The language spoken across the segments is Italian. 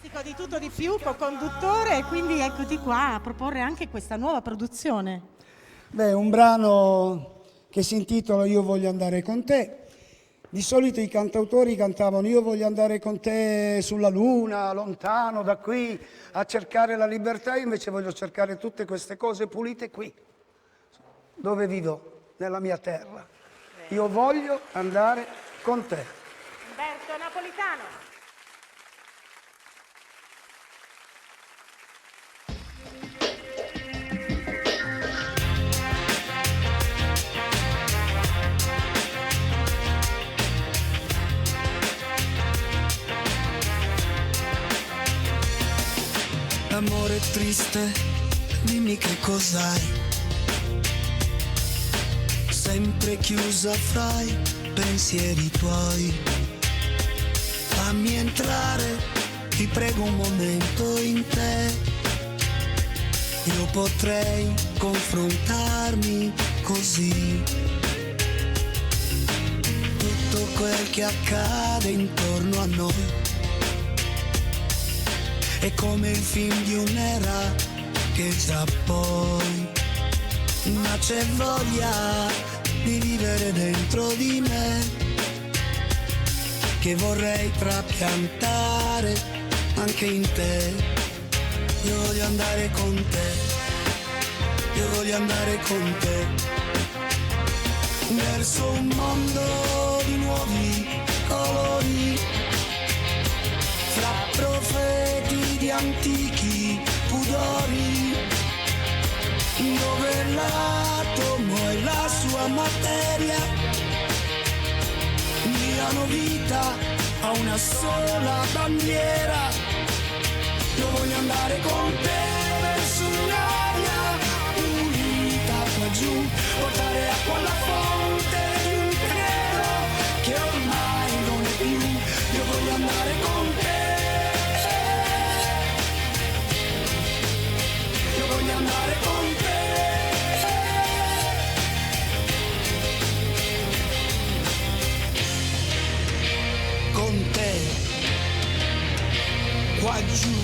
Fantastico, di tutto di più, co-conduttore, e quindi eccoti qua a proporre anche questa nuova produzione. Beh, un brano che si intitola Io voglio andare con te. Di solito i cantautori cantavano Io voglio andare con te sulla luna, lontano da qui, a cercare la libertà. Io invece voglio cercare tutte queste cose pulite qui, dove vivo, nella mia terra. Io voglio andare con te. Umberto Napolitano. Amore triste, dimmi che cos'hai. Sempre chiusa fra i pensieri tuoi. Fammi entrare, ti prego un momento in te. Io potrei confrontarmi così. Tutto quel che accade intorno a noi è come il film di un'era che già poi, ma c'è voglia di vivere dentro di me, che vorrei trapiantare anche in te. Io voglio andare con te, io voglio andare con te, verso un mondo di nuovi colori, fra profeti di antichi pudori, dove l'atomo e la sua materia diano vita a una sola bandiera. Io voglio andare con te verso un'aria pulita qua giù, portare acqua alla fonte di un credo che ormai non è più. Io voglio andare con te. Voglio andare con te. Con te, qua giù.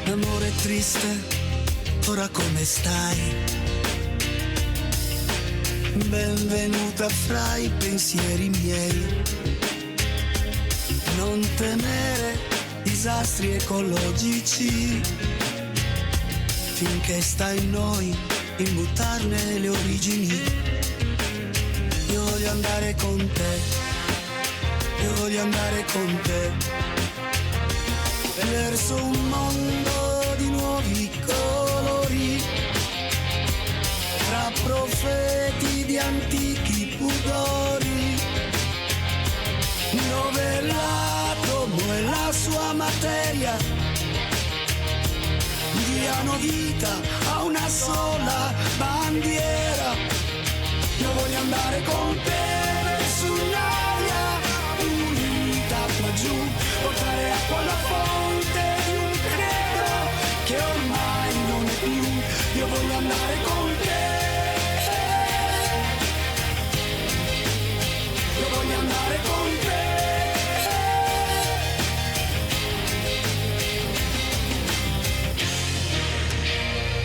Amore triste, ora come stai? Benvenuta fra i pensieri miei. Non temere disastri ecologici, finché sta in noi immuttarne le origini. Io voglio andare con te, io voglio andare con te, verso un mondo di nuovi colori, tra profeti di antichi pudori, dove l'atomo e la sua materia diano vita a una sola bandiera. Io voglio andare con te verso un'aria pulita qua giù, portare acqua alla fonte di un credo che ormai non è più. Io voglio andare con te. Io voglio andare con te.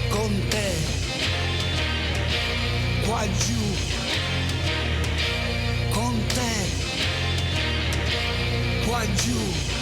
Con te, qua giù, con te, qua giù.